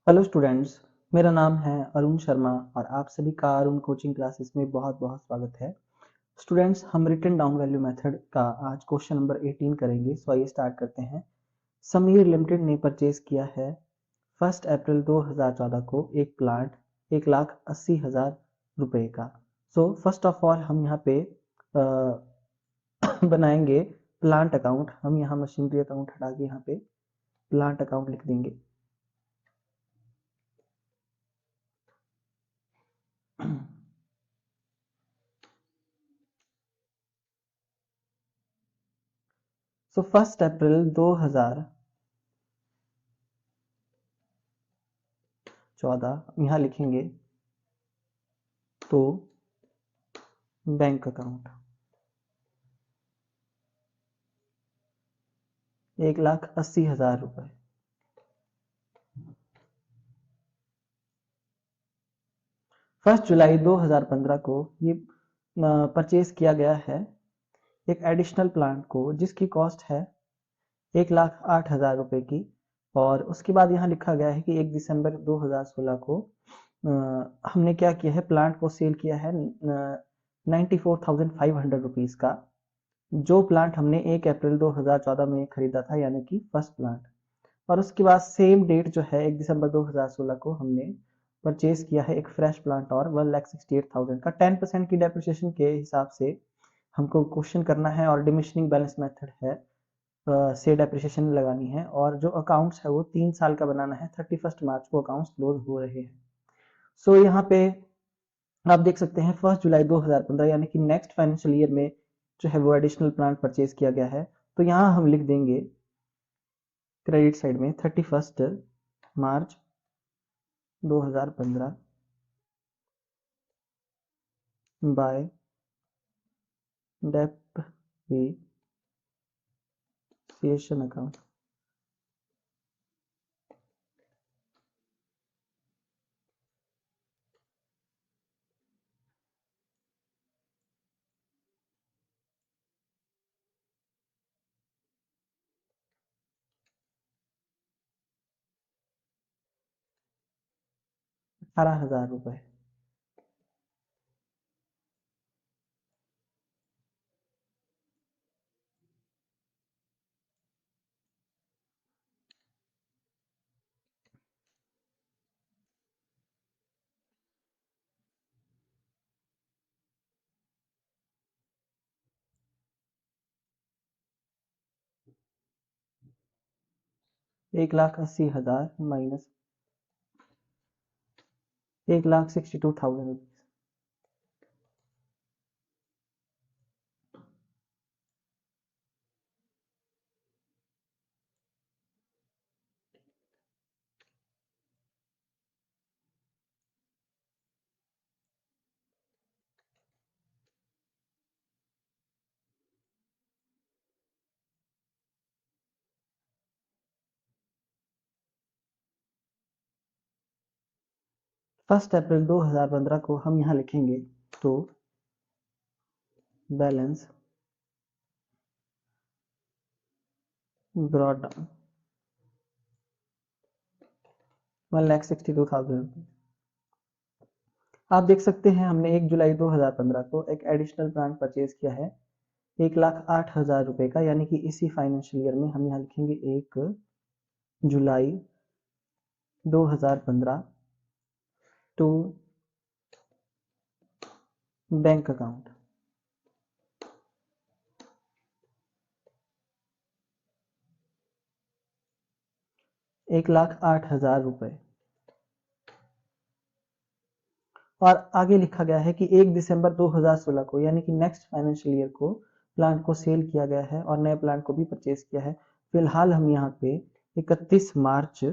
Hello students, मेरा नाम है अरुण शर्मा और आप सभी का अरुण कोचिंग क्लासेस में बहुत बहुत स्वागत है। स्टूडेंट्स, हम रिटन डाउन वैल्यू मेथड का आज क्वेश्चन नंबर 18 करेंगे। सो आइए स्टार्ट करते हैं। समीर लिमिटेड ने परचेज किया है 1 अप्रैल 2014 को एक प्लांट 1,80,000 रुपए का। सो फर्स्ट ऑफ ऑल हम यहाँ पे बनाएंगे प्लांट अकाउंट। हम यहाँ मशीनरी अकाउंट हटा के यहाँ पे प्लांट अकाउंट लिख देंगे। सो 1 अप्रैल 2014 यहाँ लिखेंगे तो बैंक अकाउंट 1,80,000 रुपए। 1 जुलाई 2015 को ये परचेज किया गया है एक एडिशनल प्लांट को जिसकी कॉस्ट है 1,08,000 रुपए की। और उसके बाद यहाँ लिखा गया है कि 1 दिसंबर 2016 को हमने क्या किया है, प्लांट को सेल किया है 94,500 रुपीज का, जो प्लांट हमने 1 अप्रैल 2014 में खरीदा था, यानी कि फर्स्ट प्लांट। और उसके बाद सेम डेट जो है 1 दिसंबर 2016 को हमने परचेज किया है एक फ्रेश प्लांट और 1,68,000 का। 10% की डेप्रिसिएशन के हिसाब से हमको क्वेश्चन करना है और डिमिशनिंग बैलेंस मेथड है से डेप्रिसिएशन लगानी है। और जो अकाउंट्स है वो 3 साल का बनाना है। 31 मार्च को अकाउंट्स क्लोज हो रहे हैं। सो यहाँ पे आप देख सकते हैं 1 जुलाई 2015 यानी कि नेक्स्ट फाइनेंशियल ईयर में जो है वो एडिशनल प्लांट परचेज किया गया है। तो यहाँ हम लिख देंगे क्रेडिट साइड में 31 मार्च 2015 bye depreciation account. ₹18,000। 1,80,000 minus 1,62,000। First April 2015 को हम यहाँ लिखेंगे तो बैलेंस ब्रॉड डाउन 1,62,000। आप देख सकते हैं हमने 1 जुलाई 2015 को एक एडिशनल प्लांट परचेज किया है 1,08,000 रुपए का, यानी कि इसी फाइनेंशियल ईयर में हम यहाँ लिखेंगे 1 जुलाई 2015 टू बैंक अकाउंट 1,08,000 रुपए। और आगे लिखा गया है कि 1 दिसंबर 2016 को, यानी कि नेक्स्ट फाइनेंशियल ईयर को, प्लांट को सेल किया गया है और नए प्लांट को भी परचेज किया है। फिलहाल हम यहाँ पे 31 मार्च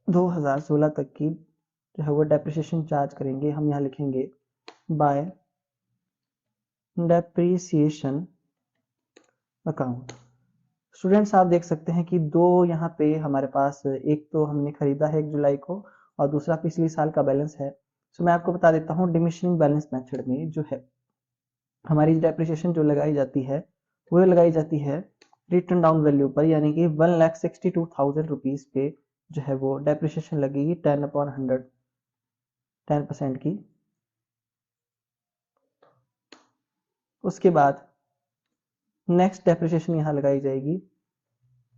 2016 तक की जो है वो डेप्रिसिएशन चार्ज करेंगे। हम यहाँ लिखेंगे बाय डेप्रिसिएशन अकाउंट। स्टूडेंट्स, आप देख सकते हैं कि दो यहाँ पे हमारे पास, एक तो हमने खरीदा है 1 जुलाई को और दूसरा पिछले साल का बैलेंस है। तो मैं आपको बता देता हूँ, डिमिशनिंग बैलेंस मेथड में जो है हमारी डेप्रिसिएशन जो लगाई जाती है वो लगाई जाती है रिटर्न डाउन वैल्यू पर, यानी कि 1,62,000 रुपीज पे जो है वो डेप्रिसिएशन लगेगी 10/100, 10% की। उसके बाद नेक्स्ट डेप्रिसिएशन यहाँ लगाई जाएगी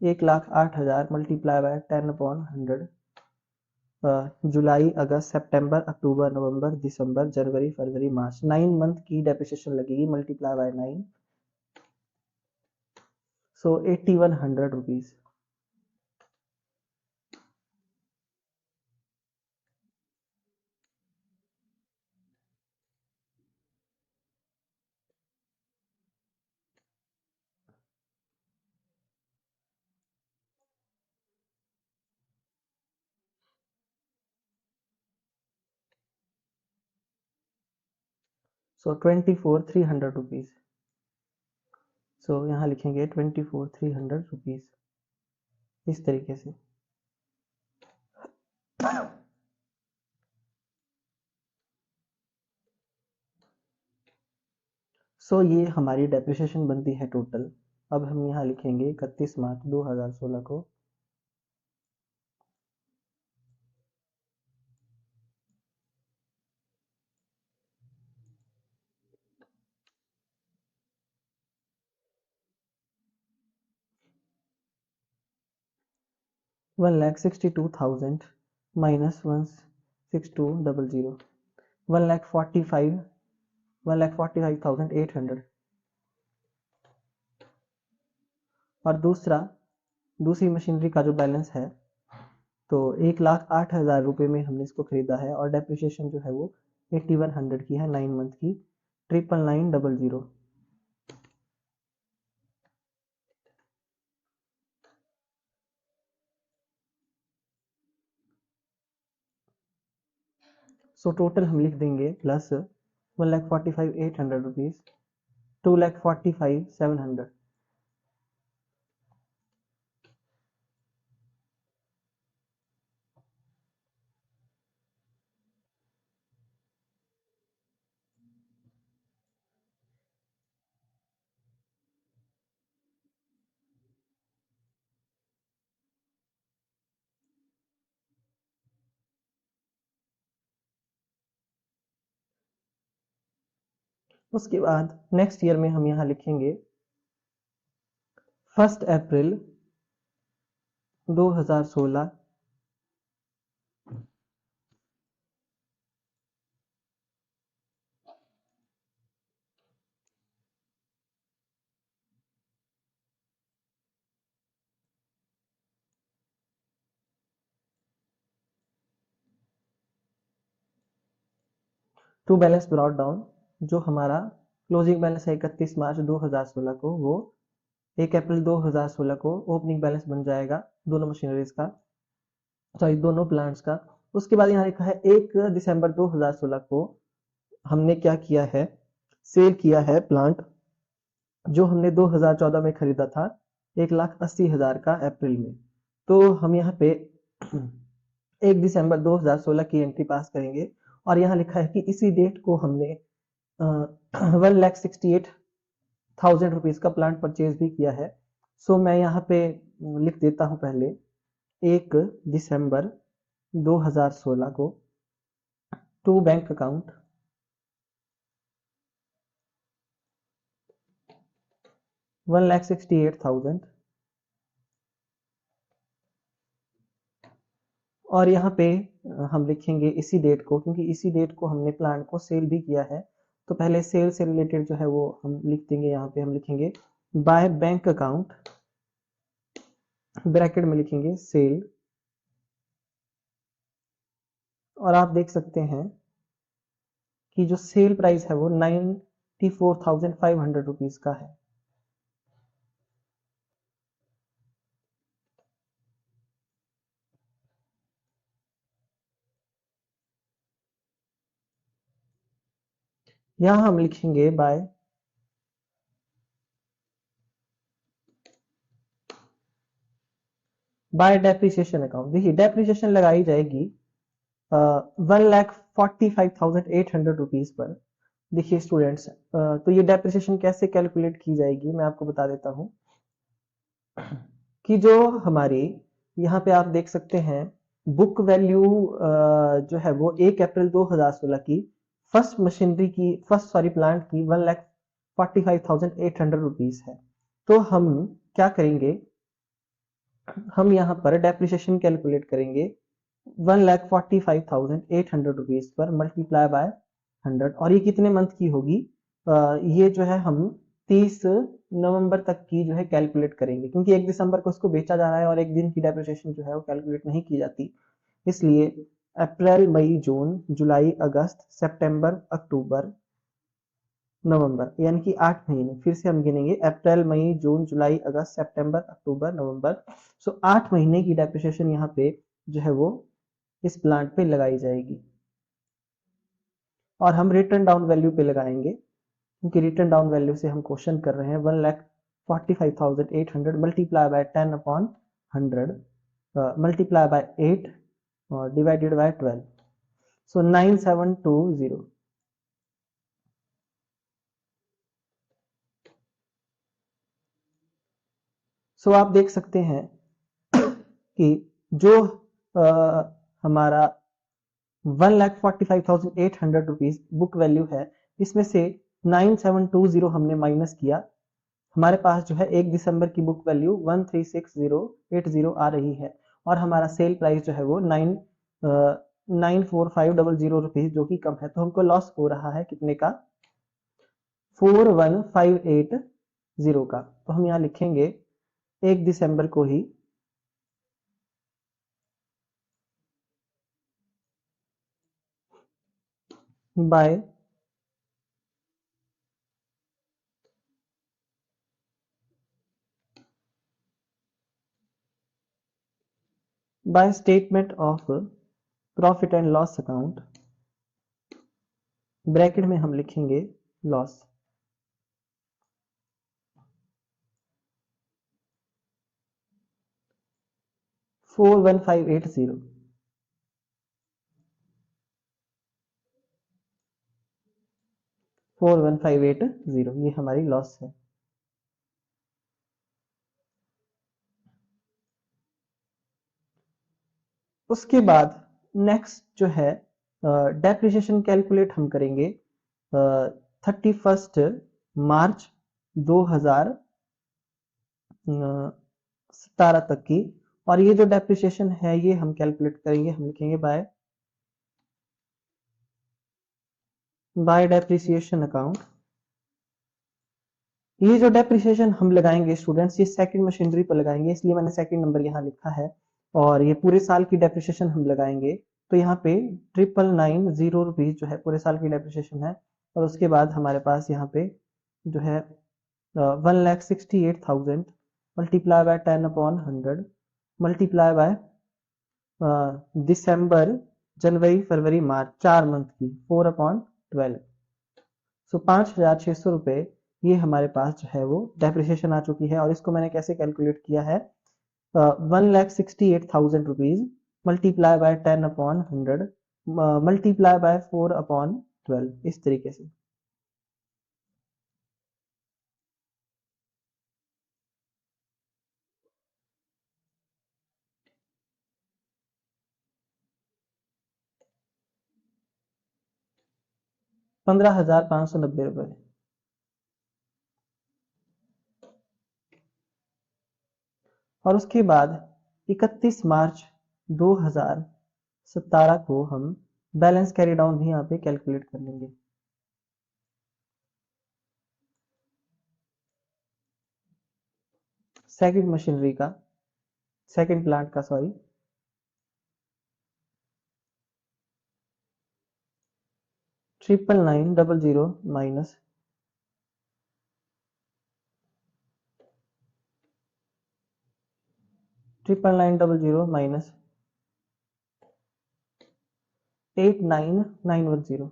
1,08,000 मल्टीप्लाई बाय 10/100, जुलाई, अगस्त, सितंबर, अक्टूबर, नवंबर, दिसंबर, जनवरी, फरवरी, मार्च, 9 मंथ की डेप्रिसिएशन लगेगी multiply by 9, so 8,100 rupees. So 24,300 rupees. So यहाँ लिखेंगे 24,300 रुपीज इस तरीके से। सो ये हमारी डेप्रिसिएशन बनती है टोटल। अब हम यहाँ लिखेंगे 31 मार्च 2016 को 1,62,000 माइनस 1,62,000, 1,45,800। और दूसरी मशीनरी का जो बैलेंस है, तो 1,08,000 रुपये में हमने इसको खरीदा है और डेप्रिसिएशन जो है वो 8,100 की है 9 मंथ की, 99900। सो टोटल हम लिख देंगे प्लस 1,45,800 रुपीज, 2,45,700। उसके बाद नेक्स्ट ईयर में हम यहाँ लिखेंगे 1 अप्रैल 2016 टू बैलेंस ब्रॉट डाउन। जो हमारा क्लोजिंग बैलेंस है 31 मार्च 2016 को, वो 1 अप्रैल 2016 को ओपनिंग बैलेंस बन जाएगा दोनों मशीनरीज का, सॉरी दोनों प्लांट्स का। उसके बाद यहाँ लिखा है 1 दिसंबर 2016 को हमने क्या किया है, सेल किया है प्लांट जो हमने 2014 में खरीदा था 1,80,000 का अप्रैल में। तो हम यहाँ पे 1 दिसंबर 2016 की एंट्री पास करेंगे और यहाँ लिखा है कि इसी डेट को हमने 1,68,000 रुपीज का प्लांट परचेज भी किया है। सो मैं यहाँ पे लिख देता हूँ पहले 1 दिसंबर 2016 को टू बैंक अकाउंट 1,68,000, और यहाँ पे हम लिखेंगे इसी डेट को, क्योंकि इसी डेट को हमने प्लांट को सेल भी किया है। तो पहले सेल से रिलेटेड जो है वो हम लिख देंगे, यहाँ पे हम लिखेंगे बाय बैंक अकाउंट, ब्रैकेट में लिखेंगे सेल, और आप देख सकते हैं कि जो सेल प्राइस है वो 94,500 रुपीज का है। यहाँ हम लिखेंगे बाय डेप्रिसिएशन अकाउंट। देखिए डेप्रिसिएशन लगाई जाएगी 1,45,800 रुपीज पर। देखिए स्टूडेंट्स, तो ये डेप्रिसिएशन कैसे कैलकुलेट की जाएगी मैं आपको बता देता हूँ। कि जो हमारी यहाँ पे आप देख सकते हैं बुक वैल्यू जो है वो 1 अप्रैल 2016 की फर्स्ट मशीनरी की फर्स्ट सॉरी प्लांट की 1,45,800 रुपीज है। तो हम क्या करेंगे, हम यहाँ पर डेप्रिसिएशन कैलकुलेट करेंगे 1,45,800 रुपीज पर मल्टीप्लाई बाय 100, और ये कितने मंथ की होगी, ये जो है हम 30 नवंबर तक की जो है कैलकुलेट करेंगे, क्योंकि 1 दिसंबर को उसको बेचा जा रहा है और एक दिन की डेप्रिसिएशन जो है वो कैलकुलेट नहीं की जाती। इसलिए अप्रैल मई जून जुलाई अगस्त सितंबर अक्टूबर नवंबर, यानी कि 8 महीने। फिर से हम गिनेंगे अप्रैल मई जून जुलाई अगस्त सितंबर अक्टूबर नवंबर। सो 8 महीने की डेप्रिसिएशन यहाँ पे जो है वो इस प्लांट पे लगाई जाएगी, और हम रिटर्न डाउन वैल्यू पे लगाएंगे, क्योंकि रिटर्न डाउन वैल्यू से हम क्वेश्चन कर रहे हैं। 1,45,800 मल्टीप्लाई बाय 10/100 मल्टीप्लाई बाय 8 और डिवाइडेड बाय 12, सो 9720। सो आप देख सकते हैं कि जो हमारा 1,45,800 रुपीज बुक वैल्यू है, इसमें से 9720 हमने माइनस किया। हमारे पास जो है 1 दिसंबर की बुक वैल्यू 136,080 आ रही है, और हमारा सेल प्राइस जो है वो 9,4500 रुपीज, जो कि कम है। तो हमको लॉस हो रहा है कितने का, 41,580 का। तो हम यहाँ लिखेंगे 1 दिसंबर को ही by statement of profit and loss account, bracket में हम लिखेंगे लॉस। 41580, 41580 ये हमारी लॉस है। उसके बाद नेक्स्ट जो है डेप्रिसिएशन कैलकुलेट हम करेंगे 31 मार्च 2017 तक की, और ये जो डेप्रिसिएशन है ये हम कैलकुलेट करेंगे, हम लिखेंगे बाय डेप्रिसिएशन अकाउंट। ये जो डेप्रिसिएशन हम लगाएंगे स्टूडेंट्स, ये सेकंड मशीनरी पर लगाएंगे, इसलिए मैंने सेकंड नंबर यहाँ लिखा है, और ये पूरे साल की डेप्रिसिएशन हम लगाएंगे। तो यहाँ पे 9,990 रुपीज जो है पूरे साल की डेप्रिसिएशन है, और उसके बाद हमारे पास यहाँ पे जो है 1,68,000 multiply by 10/100 multiply by December जनवरी फरवरी मार्च 4 मंथ की 4/12, सो 5,600 रुपये ये हमारे पास जो है वो डेप्रिसिएशन आ चुकी है। और इसको मैंने कैसे कैलकुलेट किया है, 1,68,000 rupees multiply by 10/100 multiply by 4/12, इस तरीके से। ₹15,590। और उसके बाद 31 मार्च 2017 को हम बैलेंस कैरी डाउन भी यहाँ पे कैलकुलेट कर लेंगे। सेकंड मशीनरी का, सेकंड प्लांट का सॉरी, 9,900 माइनस 9,900 माइनस 8,910,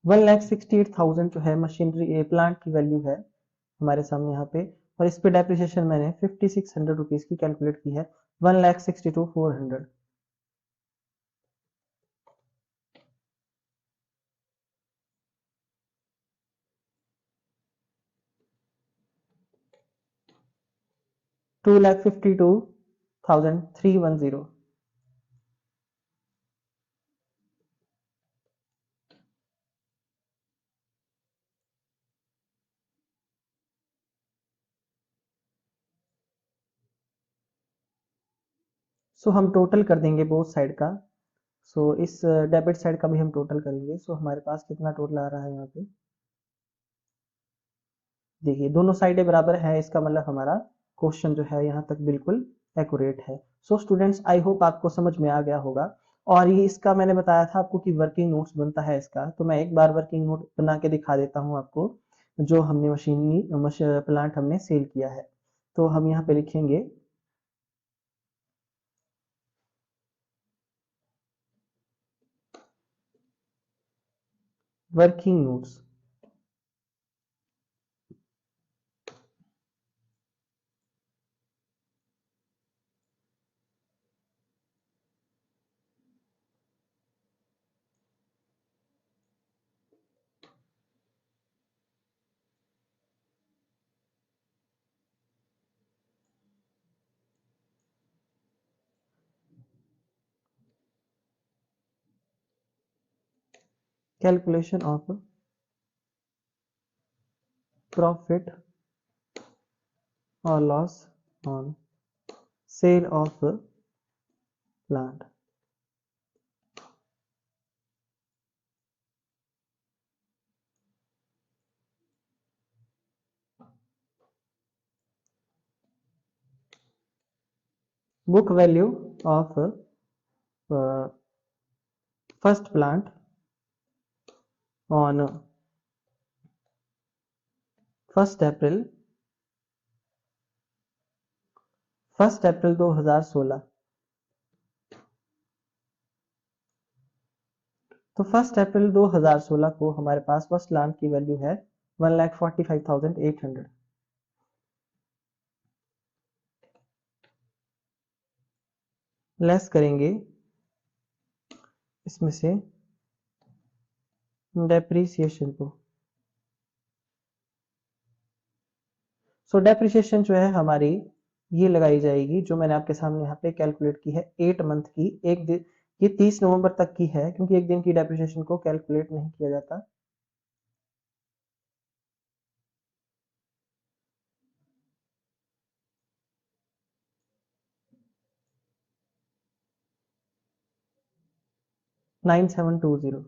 1,68,000 जो है मशीनरी प्लांट की वैल्यू है हमारे सामने यहाँ पे, और इस पे डेप्रिसिएशन मैंने 5,600 रुपीज की कैलकुलेट की है, 1,62,400। 2,52,310। सो हम टोटल कर देंगे बोथ साइड का। सो इस डेबिट साइड का भी हम टोटल करेंगे। सो हमारे पास कितना टोटल आ रहा है यहाँ पे, देखिए दोनों साइडें बराबर है, इसका मतलब हमारा क्वेश्चन जो है यहाँ तक बिल्कुल एक्यूरेट है। सो स्टूडेंट्स, आई होप आपको समझ में आ गया होगा। और ये इसका मैंने बताया था आपको कि वर्किंग नोट्स बनता है इसका, तो मैं एक बार वर्किंग नोट बना के दिखा देता हूँ आपको, जो हमने प्लांट हमने सेल किया है। तो हम यहाँ पे लिखेंगे working notes. Calculation of profit और loss on sale of plant. book value of first plant on 1 अप्रैल 2016। तो 1 अप्रैल 2016 को हमारे पास फर्स्ट प्लांट की वैल्यू है 1,45,800। लेस करेंगे इसमें से डेप्रीसिएशन को। सो डेप्रिसिएशन जो है हमारी ये लगाई जाएगी, जो मैंने आपके सामने यहाँ पे कैलकुलेट की है 8 मंथ की। एक दिन ये 30 नवंबर तक की है, क्योंकि एक दिन की डेप्रिसिएशन को कैलकुलेट नहीं किया जाता। $9,720।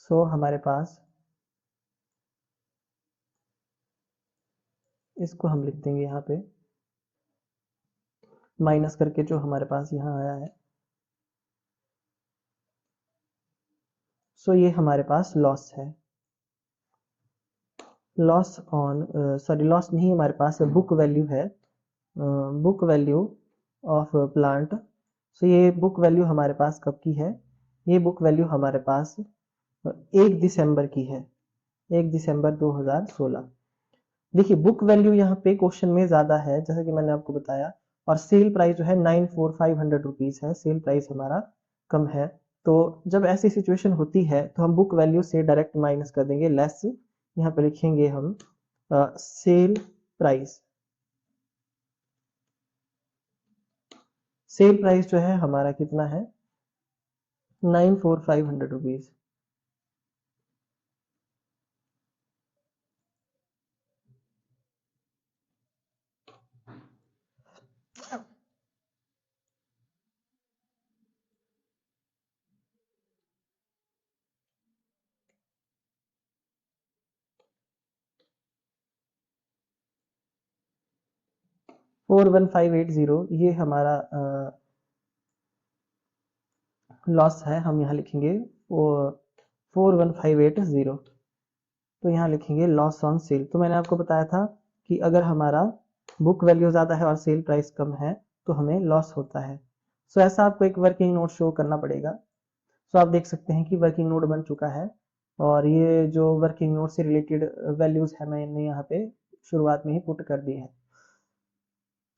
सो हमारे पास इसको हम लिख देंगे यहाँ पे माइनस करके, जो हमारे पास यहाँ आया है। सो ये हमारे पास लॉस है। लॉस ऑन सॉरी, लॉस नहीं, हमारे पास बुक वैल्यू है, बुक वैल्यू ऑफ प्लांट। सो ये बुक वैल्यू हमारे पास कब की है, ये बुक वैल्यू हमारे पास 1 दिसंबर की है, 1 दिसंबर 2016। देखिए बुक वैल्यू यहाँ पे क्वेश्चन में ज्यादा है, जैसा कि मैंने आपको बताया, और सेल प्राइस जो है 9,4500 रुपीज है, सेल प्राइस हमारा कम है। तो जब ऐसी सिचुएशन होती है तो हम बुक वैल्यू से डायरेक्ट माइनस कर देंगे, लेस यहाँ पे लिखेंगे हम सेल प्राइस। सेल प्राइस जो है हमारा कितना है, 9,4500 rupees. Four one five eight zero ये हमारा लॉस है। हम यहाँ लिखेंगे 41580। तो यहाँ लिखेंगे लॉस ऑन सेल। तो मैंने आपको बताया था कि अगर हमारा बुक वैल्यू ज़्यादा है और सेल प्राइस कम है तो हमें लॉस होता है। सो ऐसा आपको एक वर्किंग नोट शो करना पड़ेगा। सो आप देख सकते हैं कि वर्किंग नोट बन चुका है और ये जो वर्किंग नोट से रिलेटेड वैल्यूज है मैंने यहाँ पे शुरुआत में ही पुट कर दी है।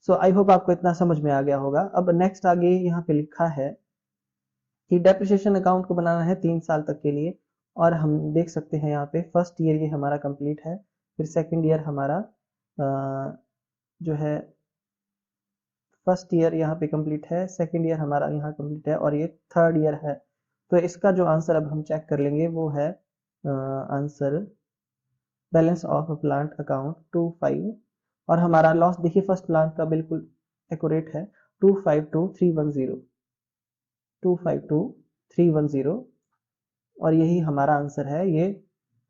सो आई होप आपको इतना समझ में आ गया होगा। अब नेक्स्ट आगे यहाँ पे लिखा है कि डेप्रिसिएशन अकाउंट को बनाना है 3 साल तक के लिए, और हम देख सकते हैं यहाँ पे फर्स्ट ईयर ये हमारा कंप्लीट है, फिर सेकंड ईयर हमारा जो है फर्स्ट ईयर यहाँ पे कंप्लीट है, सेकंड ईयर हमारा यहाँ कंप्लीट है और ये थर्ड ईयर है। तो इसका जो आंसर अब हम चेक कर लेंगे वो है answer balance of plant account 25, और हमारा लॉस देखिए फर्स्ट प्लांट का बिल्कुल एक्यूरेट है 252310, 252310, और यही हमारा आंसर है। ये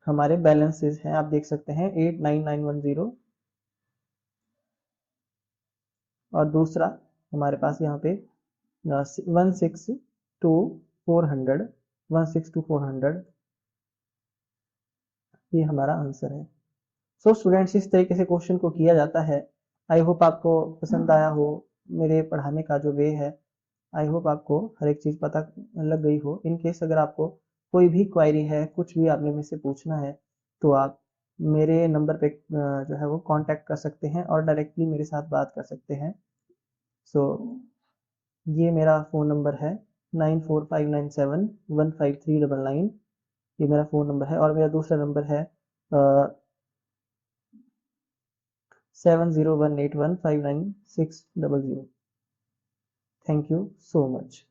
हमारे बैलेंसेस हैं, आप देख सकते हैं 89910, और दूसरा हमारे पास यहाँ पे 162,400, 162,400, ये हमारा आंसर है। सो स्टूडेंट्स, इस तरीके से क्वेश्चन को किया जाता है। आई होप आपको पसंद आया हो मेरे पढ़ाने का जो वे है। आई होप आपको हर एक चीज़ पता लग गई हो। इन केस अगर आपको कोई भी क्वायरी है, कुछ भी आपने मुझसे पूछना है, तो आप मेरे नंबर पे जो है वो कांटेक्ट कर सकते हैं और डायरेक्टली मेरे साथ बात कर सकते हैं। सो ये मेरा फ़ोन नंबर है 9459715399, ये मेरा फ़ोन नंबर है, और मेरा दूसरा नंबर है 7018159600। Thank you so much.